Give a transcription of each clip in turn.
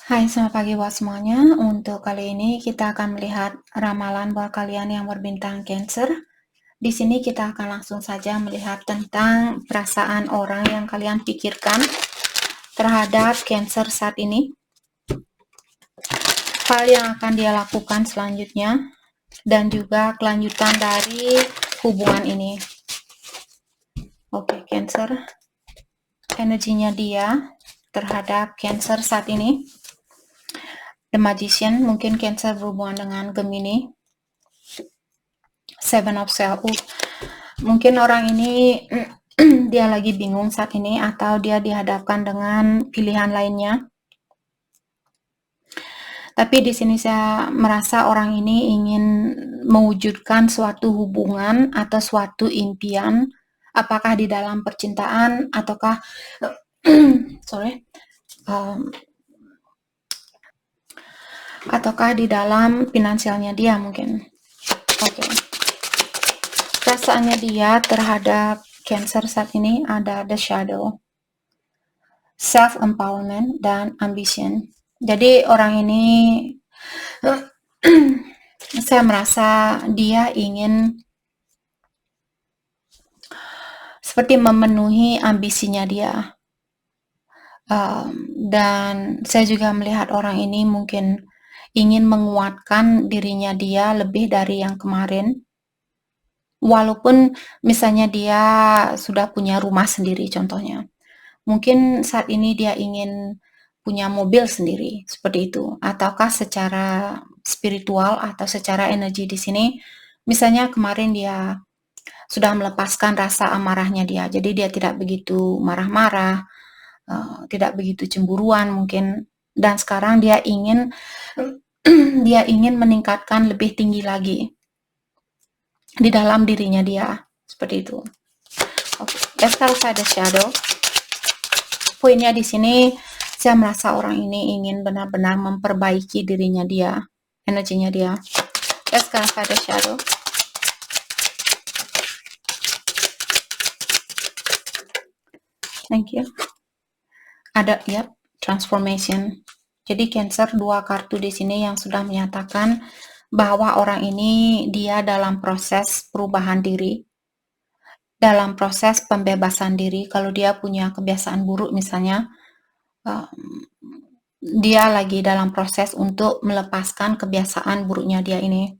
Hai, selamat pagi buat semuanya. Untuk kali ini kita akan melihat ramalan buat kalian yang berbintang Cancer. Di sini kita akan langsung saja melihat tentang perasaan orang yang kalian pikirkan terhadap Cancer saat ini. Hal yang akan dia lakukan selanjutnya dan juga kelanjutan dari hubungan ini. Oke, Cancer. Energinya dia terhadap Cancer saat ini. The Magician, mungkin Cancer berhubungan dengan Gemini. Seven of Swords. Mungkin orang ini dia lagi bingung saat ini atau dia dihadapkan dengan pilihan lainnya. Tapi di sini saya merasa orang ini ingin mewujudkan suatu hubungan atau suatu impian, apakah di dalam percintaan ataukah ataukah di dalam finansialnya dia mungkin. Oke. Perasaannya dia terhadap Cancer saat ini ada The Shadow, self-empowerment, dan ambition. Jadi orang ini saya merasa dia ingin seperti memenuhi ambisinya dia. Dan saya juga melihat orang ini mungkin ingin menguatkan dirinya dia lebih dari yang kemarin. Walaupun misalnya dia sudah punya rumah sendiri contohnya. Mungkin saat ini dia ingin punya mobil sendiri, seperti itu. Ataukah secara spiritual atau secara energi di sini, misalnya kemarin dia sudah melepaskan rasa amarahnya dia, jadi dia tidak begitu marah-marah, tidak begitu cemburuan mungkin, dan sekarang dia ingin dia ingin meningkatkan lebih tinggi lagi di dalam dirinya dia, seperti itu. Okay. Let's clarify the shadow. Poinnya di sini saya merasa orang ini ingin benar-benar memperbaiki dirinya dia, energinya dia. Let's clarify the shadow. Thank you. Ada transformation. Jadi Cancer, dua kartu di sini yang sudah menyatakan bahwa orang ini dia dalam proses perubahan diri, dalam proses pembebasan diri. Kalau dia punya kebiasaan buruk misalnya, dia lagi dalam proses untuk melepaskan kebiasaan buruknya dia ini.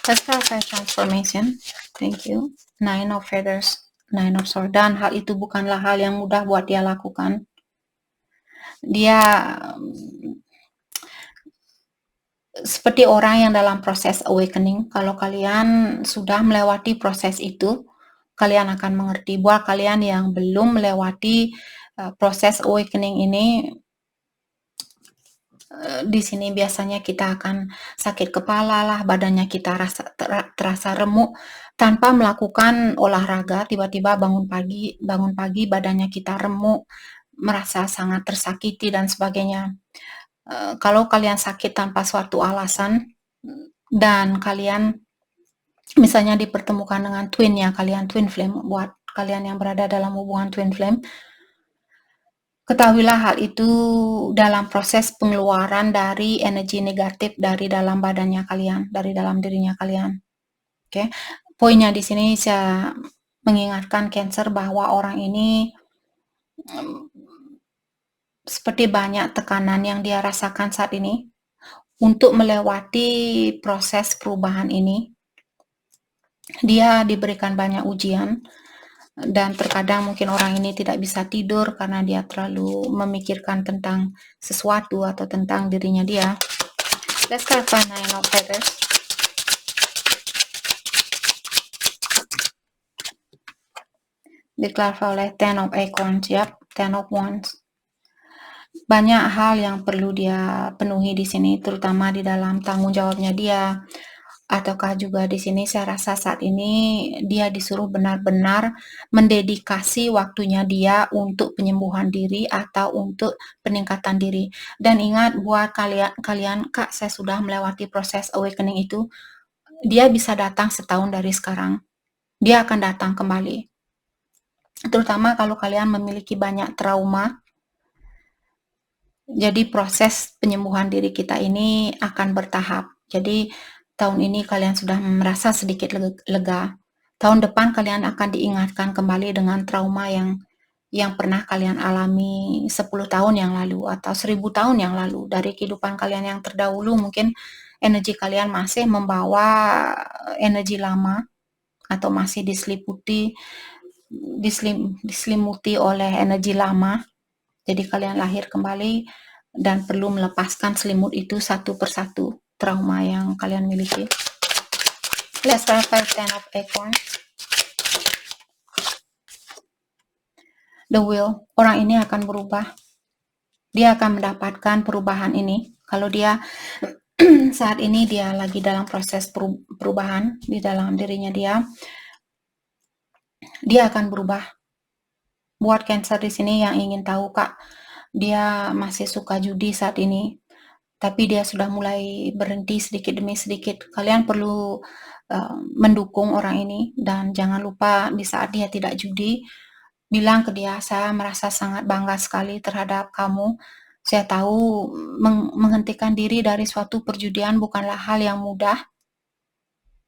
Let's clarify transformation. Thank you. Nine of Feathers, Nine of Swords. Dan hal itu bukanlah hal yang mudah buat dia lakukan. Dia seperti orang yang dalam proses awakening. Kalau kalian sudah melewati proses itu, kalian akan mengerti. Buat kalian yang belum melewati proses awakening ini, di sini biasanya kita akan sakit kepala lah, badannya kita terasa remuk tanpa melakukan olahraga. Tiba-tiba bangun pagi badannya kita remuk, merasa sangat tersakiti dan sebagainya. Kalau kalian sakit tanpa suatu alasan dan kalian misalnya dipertemukan dengan twinnya kalian, twin flame, buat kalian yang berada dalam hubungan twin flame, ketahuilah hal itu dalam proses pengeluaran dari energi negatif dari dalam badannya kalian, dari dalam dirinya kalian. Oke. Poinnya di sini saya mengingatkan Cancer bahwa orang ini seperti banyak tekanan yang dia rasakan saat ini untuk melewati proses perubahan ini. Dia diberikan banyak ujian dan terkadang mungkin orang ini tidak bisa tidur karena dia terlalu memikirkan tentang sesuatu atau tentang dirinya dia. Let's clarify Nine of Feathers. Diklarify oleh Ten of Acorns, Ten of Wands. Banyak hal yang perlu dia penuhi di sini, terutama di dalam tanggung jawabnya dia. Ataukah juga di sini saya rasa saat ini dia disuruh benar-benar mendedikasi waktunya dia untuk penyembuhan diri atau untuk peningkatan diri. Dan ingat buat kalian, Kak, saya sudah melewati proses awakening itu. Dia bisa datang setahun dari sekarang. Dia akan datang kembali. Terutama kalau kalian memiliki banyak trauma Jadi proses penyembuhan diri kita ini akan bertahap. Jadi tahun ini kalian sudah merasa sedikit lega. Tahun depan kalian akan diingatkan kembali dengan trauma yang pernah kalian alami 10 tahun yang lalu atau 1000 tahun yang lalu. Dari kehidupan kalian yang terdahulu mungkin energi kalian masih membawa energi lama atau masih diselimuti oleh energi lama. Jadi kalian lahir kembali dan perlu melepaskan selimut itu satu persatu trauma yang kalian miliki. Let's clarify 10 of acorns. The will, orang ini akan berubah. Dia akan mendapatkan perubahan ini. Kalau dia saat ini dia lagi dalam proses perubahan di dalam dirinya dia akan berubah. Buat Cancer di sini yang ingin tahu, Kak, dia masih suka judi saat ini, tapi dia sudah mulai berhenti sedikit demi sedikit. Kalian perlu mendukung orang ini dan jangan lupa di saat dia tidak judi, bilang ke dia, saya merasa sangat bangga sekali terhadap kamu. Saya tahu menghentikan diri dari suatu perjudian bukanlah hal yang mudah.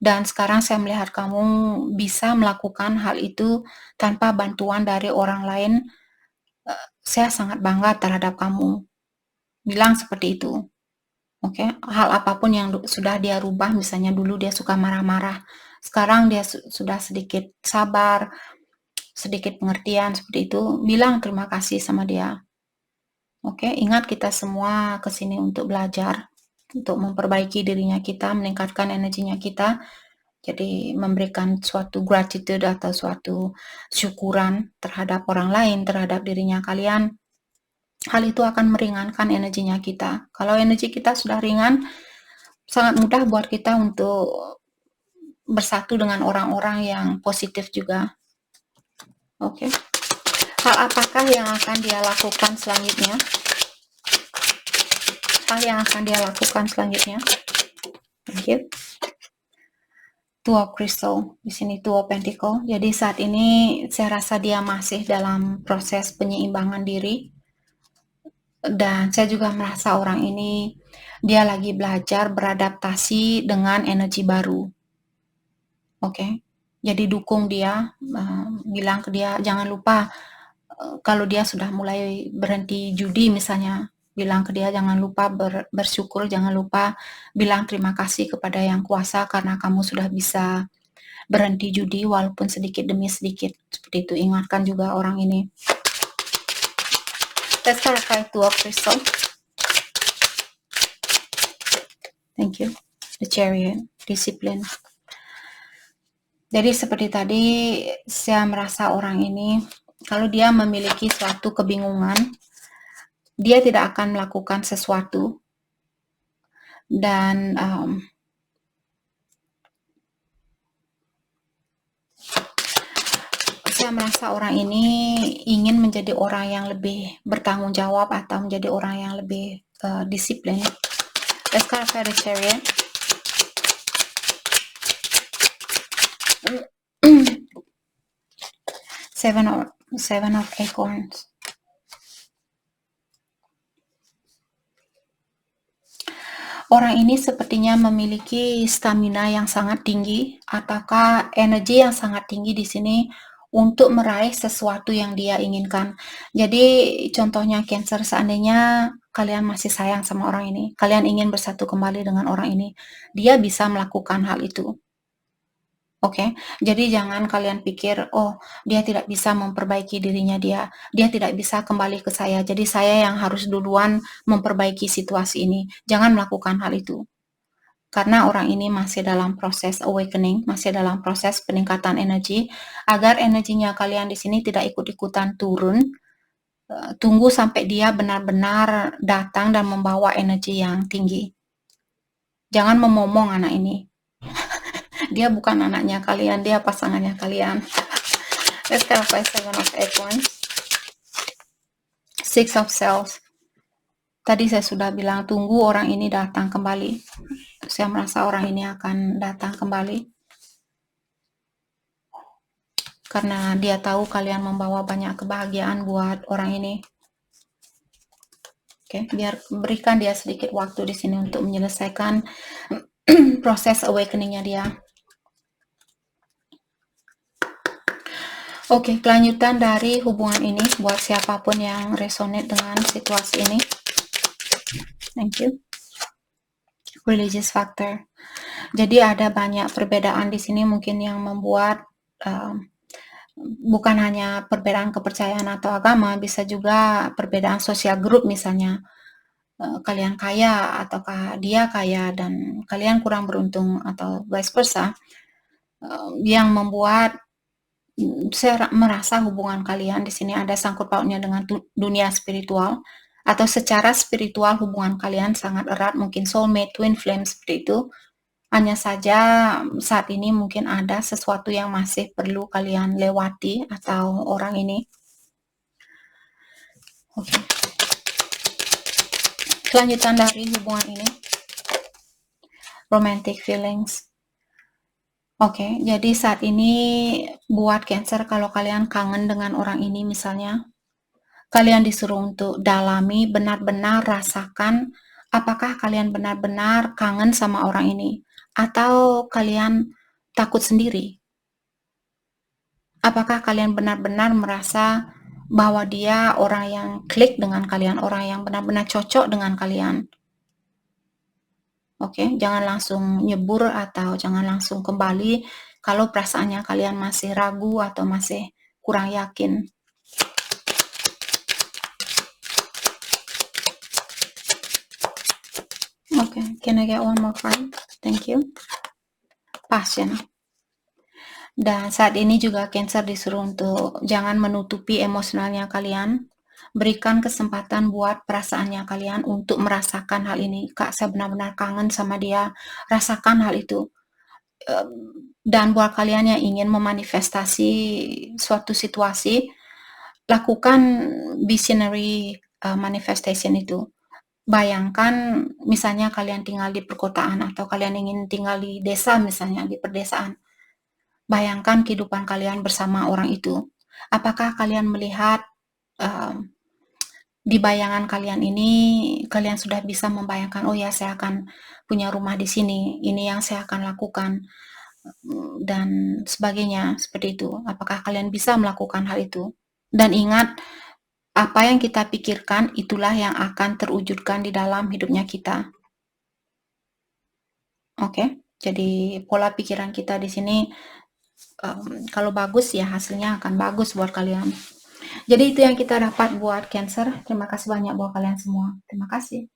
Dan sekarang saya melihat kamu bisa melakukan hal itu tanpa bantuan dari orang lain. Saya sangat bangga terhadap kamu. Bilang seperti itu. Oke, hal apapun yang sudah dia rubah, misalnya dulu dia suka marah-marah, sekarang dia sudah sedikit sabar, sedikit pengertian seperti itu, bilang terima kasih sama dia. Oke, ingat kita semua kesini untuk belajar, untuk memperbaiki dirinya kita, meningkatkan energinya kita, jadi memberikan suatu gratitude atau suatu syukuran terhadap orang lain, terhadap dirinya kalian. Hal itu akan meringankan energinya kita. Kalau energi kita sudah ringan, sangat mudah buat kita untuk bersatu dengan orang-orang yang positif juga. Oke. Hal apakah yang akan dia lakukan selanjutnya? Hal yang akan dia lakukan selanjutnya? Thank you. Two of Crystal, di sini Two of Pentacle. Jadi saat ini saya rasa dia masih dalam proses penyeimbangan diri. Dan saya juga merasa orang ini dia lagi belajar beradaptasi dengan energi baru. Oke. Jadi dukung dia, bilang ke dia jangan lupa kalau dia sudah mulai berhenti judi misalnya, bilang ke dia jangan lupa bersyukur, jangan lupa bilang terima kasih kepada Yang Kuasa karena kamu sudah bisa berhenti judi walaupun sedikit demi sedikit. Seperti itu, ingatkan juga orang ini. Let's clarify Two of Crystal. Thank you. The Chariot, Discipline. Jadi seperti tadi, saya merasa orang ini, kalau dia memiliki suatu kebingungan, dia tidak akan melakukan sesuatu, dan saya merasa orang ini ingin menjadi orang yang lebih bertanggung jawab atau menjadi orang yang lebih disiplin. Let's clarify the Chariot. Seven of Acorns. Orang ini sepertinya memiliki stamina yang sangat tinggi, ataukah energi yang sangat tinggi di sini untuk meraih sesuatu yang dia inginkan. Jadi contohnya Cancer, seandainya kalian masih sayang sama orang ini, kalian ingin bersatu kembali dengan orang ini, dia bisa melakukan hal itu. Oke, jadi jangan kalian pikir, oh dia tidak bisa memperbaiki dirinya dia tidak bisa kembali ke saya, jadi saya yang harus duluan memperbaiki situasi ini. Jangan melakukan hal itu. Karena orang ini masih dalam proses awakening, masih dalam proses peningkatan energi, agar energinya kalian di sini tidak ikut-ikutan turun. Tunggu sampai dia benar-benar datang dan membawa energi yang tinggi. Jangan memomong anak ini. Dia bukan anaknya kalian, dia pasangannya kalian. Let's clarify Seven of Acorns. Six of Swords. Tadi saya sudah bilang tunggu orang ini datang kembali. Saya merasa orang ini akan datang kembali. Karena dia tahu kalian membawa banyak kebahagiaan buat orang ini. Oke, biar berikan dia sedikit waktu di sini untuk menyelesaikan proses awakening-nya dia. Oke, kelanjutan dari hubungan ini buat siapapun yang resonate dengan situasi ini. Thank you. Religious factor. Jadi ada banyak perbedaan di sini mungkin yang membuat bukan hanya perbedaan kepercayaan atau agama, bisa juga perbedaan sosial grup misalnya. Kalian kaya ataukah dia kaya dan kalian kurang beruntung atau vice versa, yang membuat saya merasa hubungan kalian di sini ada sangkut pautnya dengan dunia spiritual atau secara spiritual hubungan kalian sangat erat, mungkin soulmate, twin flame seperti itu. Hanya saja saat ini mungkin ada sesuatu yang masih perlu kalian lewati atau orang ini. Oke. Kelanjutan dari hubungan ini, romantic feelings. Oke, jadi saat ini buat Cancer, kalau kalian kangen dengan orang ini misalnya, kalian disuruh untuk dalami, benar-benar rasakan apakah kalian benar-benar kangen sama orang ini atau kalian takut sendiri. Apakah kalian benar-benar merasa bahwa dia orang yang klik dengan kalian, orang yang benar-benar cocok dengan kalian. Oke, jangan langsung nyebur atau jangan langsung kembali kalau perasaannya kalian masih ragu atau masih kurang yakin. Oke, can I get one more card? Thank you. Passion. Dan saat ini juga Cancer disuruh untuk jangan menutupi emosionalnya kalian. Berikan kesempatan buat perasaannya kalian untuk merasakan hal ini. Kak, saya benar-benar kangen sama dia. Rasakan hal itu. Dan buat kalian yang ingin memanifestasi suatu situasi, lakukan visionary manifestation itu. Bayangkan misalnya kalian tinggal di perkotaan atau kalian ingin tinggal di desa misalnya, di perdesaan. Bayangkan kehidupan kalian bersama orang itu. Apakah kalian melihat di bayangan kalian ini, kalian sudah bisa membayangkan, oh ya saya akan punya rumah di sini, ini yang saya akan lakukan, dan sebagainya, seperti itu. Apakah kalian bisa melakukan hal itu? Dan ingat, apa yang kita pikirkan, itulah yang akan terwujudkan di dalam hidupnya kita. Oke, jadi pola pikiran kita di sini, kalau bagus ya hasilnya akan bagus buat kalian. Jadi itu yang kita dapat buat Cancer. Terima kasih banyak buat kalian semua. Terima kasih.